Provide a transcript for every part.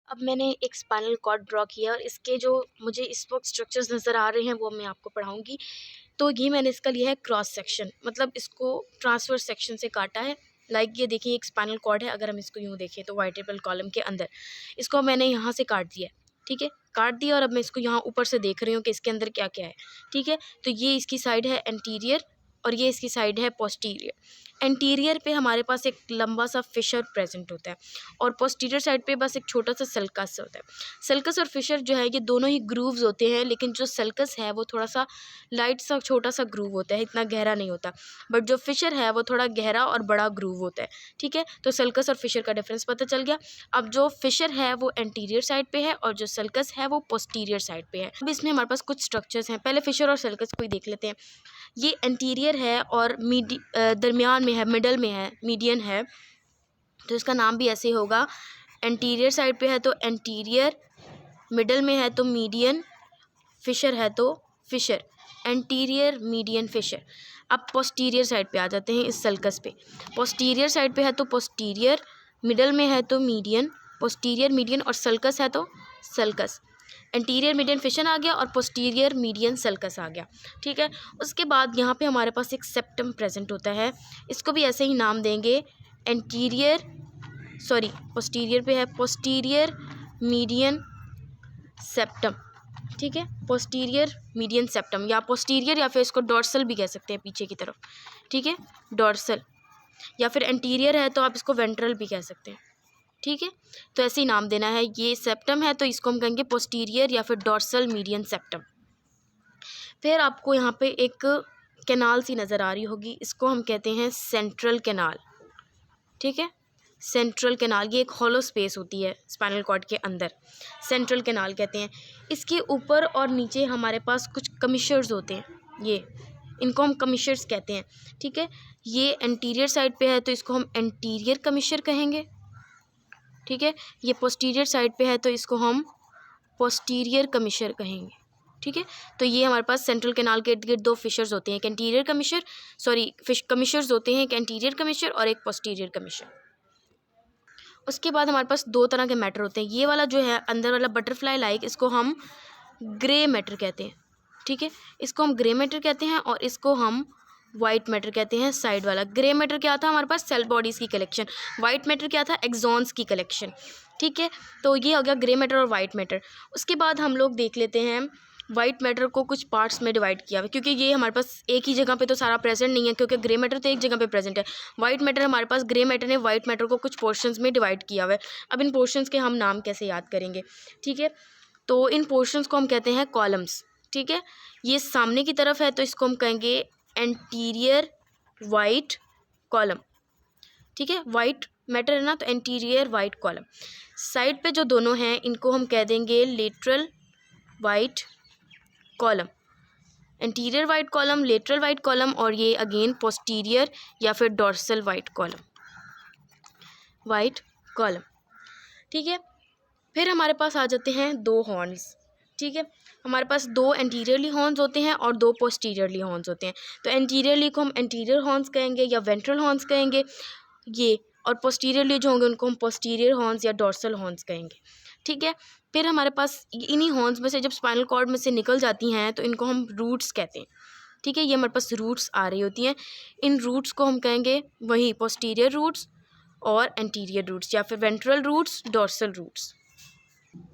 अब मैंने एक स्पाइनल कॉर्ड ड्रॉ किया और इसके जो मुझे इस वक्त स्ट्रक्चर्स नज़र आ रहे हैं वो मैं आपको पढ़ाऊँगी। तो ये मैंने इसका लिया है क्रॉस सेक्शन, मतलब इसको ट्रांसवर्स सेक्शन से काटा है। लाइक ये देखिए एक स्पाइनल कॉर्ड है, अगर हम इसको यूँ देखें तो वर्टेब्रल कॉलम के अंदर इसको मैंने यहाँ से काट दिया है, ठीक है, काट दिया। और अब मैं इसको यहाँ ऊपर से देख रही हूँ कि इसके अंदर क्या क्या है, ठीक है। तो ये इसकी साइड है एंटीरियर और ये इसकी साइड है पोस्टीरियर। एंटीरियर पे हमारे पास एक लंबा सा फिशर प्रेजेंट होता है और पोस्टीरियर साइड पे बस एक छोटा सा सल्कस होता है। सल्कस और फिशर जो है ये दोनों ही ग्रूव्स होते हैं, लेकिन जो सल्कस है वो थोड़ा सा लाइट सा छोटा सा ग्रूव होता है, इतना गहरा नहीं होता। बट जो फिशर है वो थोड़ा गहरा और बड़ा ग्रूव होता है, ठीक है। तो सल्कस और फिशर का डिफरेंस पता चल गया। अब जो फिशर है वो एंटीरियर साइड पे है और जो सल्कस है वो पोस्टीरियर साइड पे है। अब इसमें हमारे पास कुछ स्ट्रक्चर्स हैं, पहले फिशर और सल्कस को ही देख लेते हैं। ये एंटीरियर है और दरमियान में है, मिडल में है, मीडियन है, तो इसका नाम भी ऐसे होगा। एंटीरियर साइड पे है तो एंटीरियर, मिडल में है तो मीडियन, फिशर है तो फिशर, एंटीरियर मीडियन फिशर। अब पोस्टीरियर साइड पे आ जाते हैं इस सल्कस पे। पोस्टीरियर साइड पे है तो पोस्टीरियर, मिडल में है तो मीडियन, पोस्टीरियर मीडियन और सल्कस है तो सल्कस। एंटीरियर मीडियन फिशन आ गया और पोस्टीरियर मीडियन सल्कस आ गया, ठीक है। उसके बाद यहाँ पे हमारे पास एक सेप्टम प्रेजेंट होता है, इसको भी ऐसे ही नाम देंगे एंटीरियर, सॉरी पोस्टीरियर पे है पोस्टीरियर मीडियन सेप्टम, ठीक है। पोस्टीरियर मीडियन सेप्टम या पोस्टीरियर या फिर इसको डॉर्सल भी कह सकते हैं, पीछे की तरफ, ठीक है, डॉर्सल। या फिर एंटीरियर है तो आप इसको वेंट्रल भी कह सकते हैं, ठीक है। तो ऐसे ही नाम देना है। ये सेप्टम है तो इसको हम कहेंगे पोस्टीरियर या फिर डॉर्सल मीडियन सेप्टम। फिर आपको यहाँ पे एक कैनाल सी नज़र आ रही होगी, इसको हम कहते हैं सेंट्रल कैनाल, ठीक है। सेंट्रल कैनाल ये एक हॉलो स्पेस होती है स्पाइनल कॉर्ड के अंदर, सेंट्रल कैनाल कहते हैं। इसके ऊपर और नीचे हमारे पास कुछ कमिशर्स होते हैं, ये इनको हम कमिशर्स कहते हैं, ठीक है। ये एंटीरियर साइड पे है तो इसको हम एंटीरियर कमिशर कहेंगे, ठीक है। ये पोस्टीरियर साइड पे है तो इसको हम पोस्टीरियर कमिशर कहेंगे, ठीक है। तो ये हमारे पास सेंट्रल कैनाल के इर्द गिर्द दो फिशर्स होते हैं, एक एंटीरियर कमिशर, सॉरी फिश कमिशर्स होते हैं, एक एंटीरियर कमिशर और एक पोस्टीरियर कमिशर। उसके बाद हमारे पास दो तरह के मैटर होते हैं। ये वाला जो है अंदर वाला बटरफ्लाई लाइक, इसको हम ग्रे मैटर कहते हैं, ठीक है। इसको हम ग्रे मैटर कहते हैं और इसको हम वाइट मैटर कहते हैं। साइड वाला ग्रे मैटर क्या था हमारे पास, सेल बॉडीज़ की कलेक्शन। वाइट मैटर क्या था, एक्सॉन्स की कलेक्शन, ठीक है। तो ये हो गया ग्रे मैटर और वाइट मैटर। उसके बाद हम लोग देख लेते हैं वाइट मैटर को कुछ पार्ट्स में डिवाइड किया हुआ, क्योंकि ये हमारे पास एक ही जगह पे तो सारा प्रेजेंट नहीं है, क्योंकि ग्रे मैटर तो एक जगह पे प्रेजेंट है। वाइट मैटर हमारे पास, ग्रे मैटर ने वाइट मैटर को कुछ पोर्शंस में डिवाइड किया हुआ है। अब इन पोर्शंस के हम नाम कैसे याद करेंगे, ठीक है। तो इन पोर्शंस को हम कहते हैं कॉलम्स, ठीक है। ये सामने की तरफ है तो इसको हम कहेंगे एंटीरियर वाइट कॉलम, ठीक है। वाइट मैटर है ना तो एंटीरियर वाइट कॉलम। साइड पे जो दोनों हैं इनको हम कह देंगे lateral white column, anterior white column, lateral white column, और ये अगेन पोस्टीरियर या फिर dorsal white column, white column, ठीक है। फिर हमारे पास आ जाते हैं दो हॉर्न्स, ठीक है। हमारे पास दो एंटीरियरली हॉर्न्स होते हैं और दो पोस्टीरियरली हॉर्न्स होते हैं। तो एंटीरियरली को हम एंटीरियर हॉर्न्स कहेंगे या वेंट्रल हॉर्न्स कहेंगे ये, और पोस्टीरियरली जो होंगे उनको हम पोस्टीरियर हॉर्न्स या डॉर्सल हॉर्न्स कहेंगे, ठीक है। फिर हमारे पास इन्हीं हॉर्न्स में से जब स्पाइनल कॉर्ड में से निकल जाती हैं तो इनको हम रूट्स कहते हैं, ठीक है। ये हमारे पास रूट्स आ रही होती हैं, इन रूट्स को हम कहेंगे वही पोस्टीरियर रूट्स और एंटीरियर रूट्स या फिर वेंट्रल रूट्स, डॉर्सल रूट्स।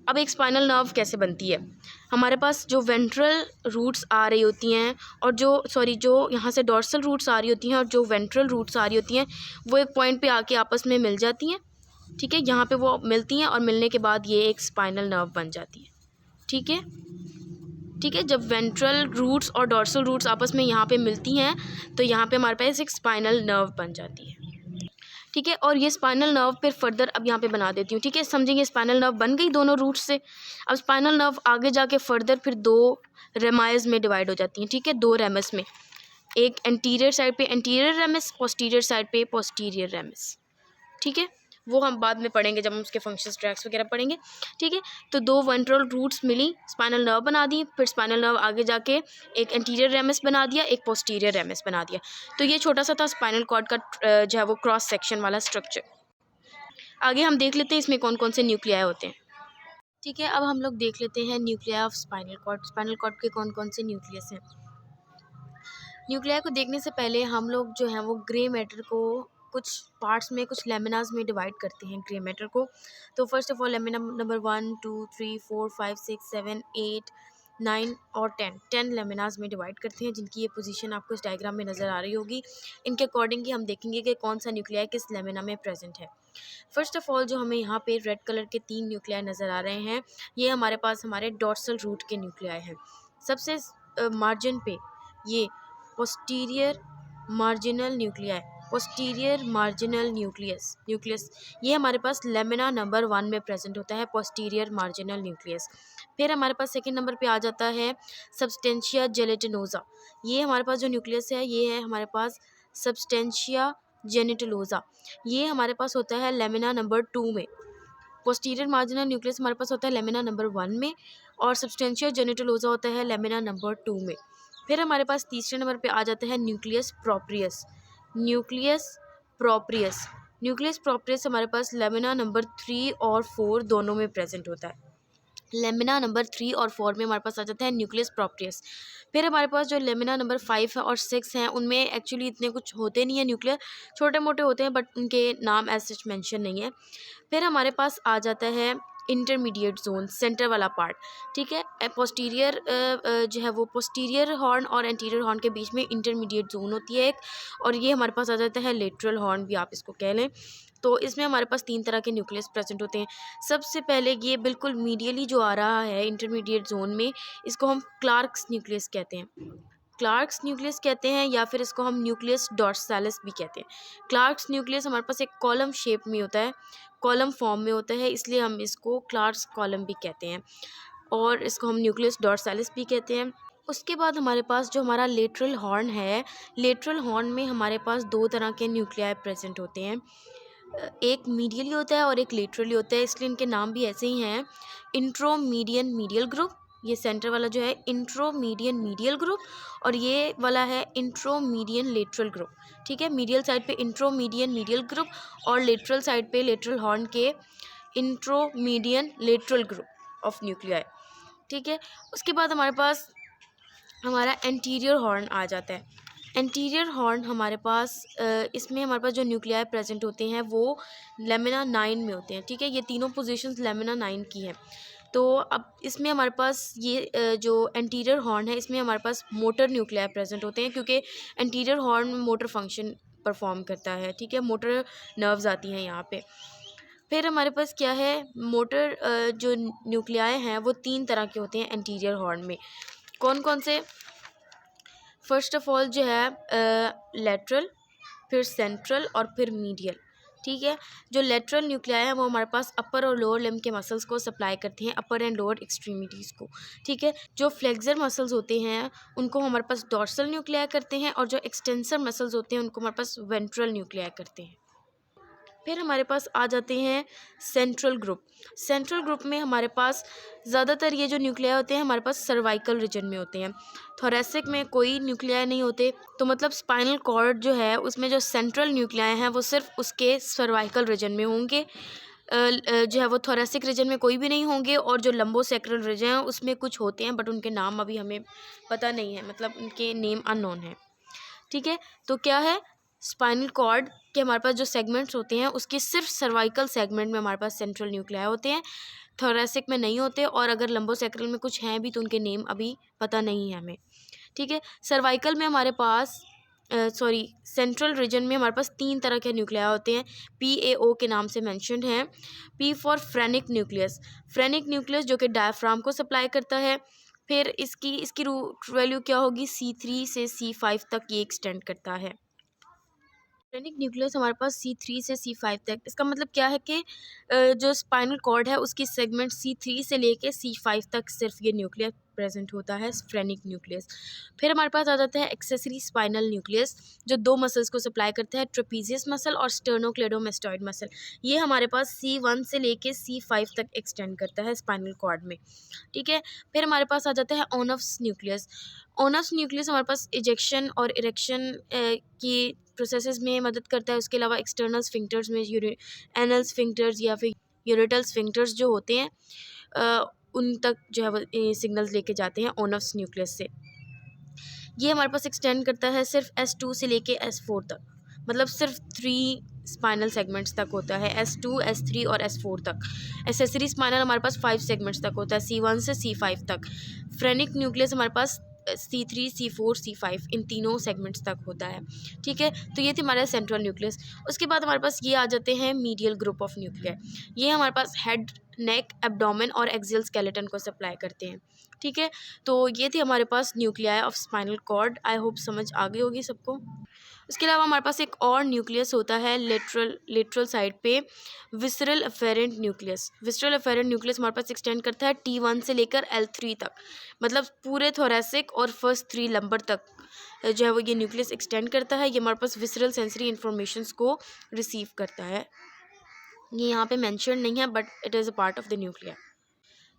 अब एक स्पाइनल नर्व कैसे बनती है, हमारे पास जो वेंट्रल रूट्स आ रही होती हैं और जो यहाँ से डॉर्सल रूट्स आ रही होती हैं और जो वेंट्रल रूट्स आ रही होती हैं वो एक पॉइंट पे आके आपस में मिल जाती हैं, ठीक है। यहाँ पे वो मिलती हैं और मिलने के बाद ये एक स्पाइनल नर्व बन जाती है, ठीक है, ठीक है। जब वेंट्रल रूट्स और डॉर्सल रूट्स आपस में यहाँ पे मिलती हैं तो यहाँ पे हमारे पास एक स्पाइनल नर्व बन जाती है, ठीक है। और ये स्पाइनल नर्व फिर फर्दर अब यहाँ पे बना देती हूँ, ठीक है। समझेंगे स्पाइनल नर्व बन गई दोनों रूट से। अब स्पाइनल नर्व आगे जाके फर्दर फिर दो रेमाइज में डिवाइड हो जाती हैं, ठीक है, दो रेमस में, एक एंटीरियर साइड पे एंटीरियर रेमस, पोस्टीरियर साइड पे पोस्टीरियर रेमस, ठीक है। वो हम बाद में पढ़ेंगे जब हम उसके फंक्शंस ट्रैक्स वगैरह पढ़ेंगे, ठीक है। तो दो वेंट्रल रूट्स मिली, स्पाइनल नर्व बना दी, फिर स्पाइनल नर्व आगे जाके एक एंटीरियर रेमस बना दिया, एक पोस्टीरियर रेमस बना दिया। तो ये छोटा सा था स्पाइनल कॉर्ड का जो है वो क्रॉस सेक्शन वाला स्ट्रक्चर। आगे हम देख लेते हैं इसमें कौन कौन से न्यूक्लियाई होते हैं। ठीक है, अब हम लोग देख लेते हैं nuclei of spinal cord. Spinal cord के कौन कौन से न्यूक्लियस हैं। न्यूक्लिया को देखने से पहले हम लोग जो है वो ग्रे मैटर को कुछ पार्ट्स में, कुछ लेमिनास में डिवाइड करते हैं ग्रे मैटर को। तो first of all lamina number 1 2 3 4 5 6 7 8 9 और 10 लेमिनास में डिवाइड करते हैं, जिनकी ये पोजीशन आपको इस डायग्राम में नज़र आ रही होगी। इनके अकॉर्डिंग ही हम देखेंगे कि कौन सा न्यूक्लिया किस लेमिना में प्रेजेंट है। फर्स्ट ऑफ ऑल जो हमें यहाँ पे रेड कलर के 3 न्यूक्लिया नज़र आ रहे हैं, ये हमारे पास हमारे डॉर्सल रूट के न्यूक्लिया हैं। सबसे मार्जिन पे ये posterior marginal nuclei, posterior marginal nucleus ये हमारे पास लेमिना नंबर 1 में प्रेजेंट होता है, पोस्टीरियर मार्जिनल न्यूक्लियस। फिर हमारे पास सेकंड नंबर पे आ जाता है सब्सटेंशिया जेलेटिनोजा। ये हमारे पास जो न्यूक्लियस है ये है हमारे पास सब्सटेंशिया जेनेटलोजा। ये हमारे पास होता है लेमिना नंबर 2 में। पोस्टीरियर मार्जिनल न्यूक्लियस हमारे पास होता है लेमिना नंबर 1 में, और सब्सटेंशिया जेनेटलोजा होता है लेमिना नंबर 2 में। फिर हमारे पास तीसरे नंबर पे आ जाता है न्यूक्लियस प्रोप्रियस। न्यूक्लियस प्रोप्रियस न्यूक्लियस प्रोप्रियस हमारे पास लेमिना नंबर 3 और 4 दोनों में प्रेजेंट होता है। लेमिना नंबर 3 और 4 में हमारे पास आ जाता है न्यूक्लियस प्रोप्रियस। फिर हमारे पास जो लेमिना नंबर 5 है और 6 हैं, उनमें एक्चुअली इतने कुछ होते नहीं है न्यूक्लियर, छोटे मोटे होते हैं बट उनके नाम एज सच मेंशन नहीं है। फिर हमारे पास आ जाता है इंटरमीडिएट जोन, सेंटर वाला पार्ट। ठीक है, पोस्टीरियर जो है वो पोस्टीरियर हॉर्न और एंटीरियर हॉर्न के बीच में इंटरमीडिएट जोन होती है एक, और ये हमारे पास आ जाता है लेटरल हॉर्न भी आप इसको कह लें। तो इसमें हमारे पास 3 तरह के न्यूक्लियस प्रेजेंट होते हैं। सबसे पहले ये बिल्कुल मीडियली जो आ रहा है इंटरमीडिएट जोन में, इसको हम क्लार्क्स न्यूक्लियस कहते हैं। क्लार्क्स न्यूक्लियस कहते हैं, या फिर इसको हम न्यूक्लियस डॉर्सालिस भी कहते हैं। क्लार्क्स न्यूक्लियस हमारे पास एक कॉलम शेप में होता है, कॉलम फॉर्म में होता है, इसलिए हम इसको क्लार्क्स कॉलम भी कहते हैं, और इसको हम न्यूक्लियस डॉर्सालिस भी कहते हैं। उसके बाद हमारे पास जो हमारा लेटरल हॉर्न है, लेटरल हॉर्न में हमारे पास 2 तरह के न्यूक्लियाई प्रेजेंट होते हैं। एक मीडियली होता है और एक लेटरली होता है, इसलिए इनके नाम भी ऐसे ही हैं। इंट्रोमीडियन मीडियल ग्रुप, ये सेंटर वाला जो है इंट्रोमीडियन मीडियल ग्रुप, और ये वाला है इंट्रोमीडियन लेटरल ग्रुप। ठीक है, मीडियल साइड पे इंट्रोमीडियन मीडियल ग्रुप, और लेटरल साइड पे लेटरल हॉर्न के इंट्रोमीडियन लेटरल ग्रुप ऑफ न्यूक्लियाई। ठीक है, उसके बाद हमारे पास हमारा एंटीरियर हॉर्न आ जाता है। एंटीरियर हॉर्न हमारे पास इसमें हमारे पास जो न्यूक्लियाई प्रेजेंट होते हैं वो लेमिना 9 में होते हैं। ठीक है, ये तीनों पोजीशंस लेमिना 9 की हैं। तो अब इसमें हमारे पास ये जो एंटीरियर हॉर्न है, इसमें हमारे पास मोटर न्यूक्लियाई प्रेजेंट होते हैं, क्योंकि एंटीरियर हॉर्न में मोटर फंक्शन परफॉर्म करता है। ठीक है, मोटर नर्व्स आती हैं यहाँ पे। फिर हमारे पास क्या है, मोटर जो न्यूक्लियाई हैं वो 3 तरह के होते हैं एंटीरियर हॉर्न में। कौन कौन से? फर्स्ट ऑफ ऑल जो है लेटरल, फिर सेंट्रल और फिर मीडियल। ठीक है, जो लेटरल न्यूक्लियाई है वो हमारे पास अपर और लोअर लिम्ब के मसल्स को सप्लाई करती हैं, अपर एंड लोअर एक्सट्रीमिटीज़ को। ठीक है, जो फ्लेक्सर मसल्स होते हैं उनको हमारे पास डॉर्सल न्यूक्लियाई करते हैं, और जो एक्सटेंसर मसल्स होते हैं उनको हमारे पास वेंट्रल न्यूक्लियाई करते हैं। फिर हमारे पास आ जाते हैं सेंट्रल ग्रुप। सेंट्रल ग्रुप में हमारे पास ज़्यादातर ये जो न्यूक्लियाई होते हैं हमारे पास सर्वाइकल रीजन में होते हैं। थोरेसिक में कोई न्यूक्लियाई नहीं होते, तो मतलब स्पाइनल कॉर्ड जो है उसमें जो सेंट्रल न्यूक्लियाई हैं वो सिर्फ उसके सर्वाइकल रीजन में होंगे। जो है वो थोरेसिक रीजन में कोई भी नहीं होंगे, और जो लंबोसेक्रल रीजन है उसमें कुछ होते हैं बट उनके नाम अभी हमें पता नहीं है, मतलब उनके नेम अननोन है। ठीक है, तो क्या है, स्पाइनल कॉर्ड के हमारे पास जो सेगमेंट्स होते हैं उसके सिर्फ सर्वाइकल सेगमेंट में हमारे पास सेंट्रल न्यूक्लियाई होते हैं, थोरेसिक में नहीं होते, और अगर लंबोसेक्रल में कुछ हैं भी तो उनके नेम अभी पता नहीं है हमें। ठीक है, सर्वाइकल में हमारे पास सेंट्रल रीजन में हमारे पास 3 तरह के न्यूक्लियाई होते हैं, PAO के नाम से मेंशन्ड हैं। P for phrenic nucleus, phrenic nucleus जो कि डायफ्राम को सप्लाई करता है। फिर इसकी रूट वैल्यू क्या होगी, C3 से C5 तक ये एक्सटेंड करता है। फ्रेनिक न्यूक्लियस हमारे पास C3 से C5 तक, इसका मतलब क्या है कि जो स्पाइनल कॉर्ड है उसकी सेगमेंट C3 से लेके C5 तक सिर्फ ये न्यूक्लियस प्रेजेंट होता है, फ्रेनिक न्यूक्लियस। फिर हमारे पास आ जाता है एक्सेसरी स्पाइनल न्यूक्लियस, जो 2 मसल्स को सप्लाई करता है, ट्रेपीजियस मसल और स्टर्नोक्लेडोमेस्टॉइड मसल। ये हमारे पास C1 से लेके C5 तक एक्सटेंड करता है स्पाइनल कॉर्ड में। ठीक है, फिर हमारे पास आ जाता है ओनफ्स न्यूक्लियस। ओनफ्स न्यूक्लियस हमारे पास इजेक्शन और इरेक्शन की प्रोसेसेस में मदद करता है। उसके अलावा एक्सटर्नल स्फिंक्टर्स में एनल स्फिंक्टर्स या फिर यूरेटल स्फिंक्टर्स जो होते हैं उन तक जो है वो सिग्नल्स लेके जाते हैं ओनफ्स न्यूक्लियस से। ये हमारे पास एक्सटेंड करता है सिर्फ S2 से लेके S4 तक, मतलब सिर्फ 3 स्पाइनल सेगमेंट्स तक होता है, S2, S3 और S4 तक। एसेसरी स्पाइनल हमारे पास 5 सेगमेंट्स तक होता है, C1 से C5 तक। फ्रेनिक न्यूक्लियस हमारे पास C3, C4, C5 इन तीनों सेगमेंट्स तक होता है। ठीक है, तो ये थे हमारे सेंट्रल न्यूक्लियस। उसके बाद हमारे पास ये आ जाते हैं मीडियल ग्रुप ऑफ न्यूक्लियर। ये हमारे पास हेड, नेक, एब्डोमेन और एक्सियल स्केलेटन को सप्लाई करते हैं। ठीक है, तो ये थी हमारे पास nuclei of spinal cord. I hope समझ आ गई होगी सबको। उसके अलावा हमारे पास एक और न्यूक्लियस होता है लेटरल साइड पे, visceral afferent nucleus. Visceral afferent nucleus हमारे पास एक्सटेंड करता है T1 से लेकर L3 तक, मतलब पूरे थोरेसिक और फर्स्ट 3 लंबर तक जो है वो ये न्यूक्लियस एक्सटेंड करता है। ये हमारे पास विसरल सेंसरी इंफॉर्मेशंस को रिसीव करता है। ये यहाँ पे मेंशन नहीं है but it is a part of the nuclear.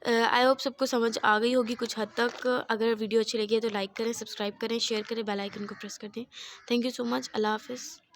I hope सबको समझ आ गई होगी कुछ हद तक। अगर वीडियो अच्छी लगी है तो लाइक करें, सब्सक्राइब करें, शेयर करें, बेल आइकन को प्रेस कर दें। Thank you so much. अल्लाह हाफ़िज़।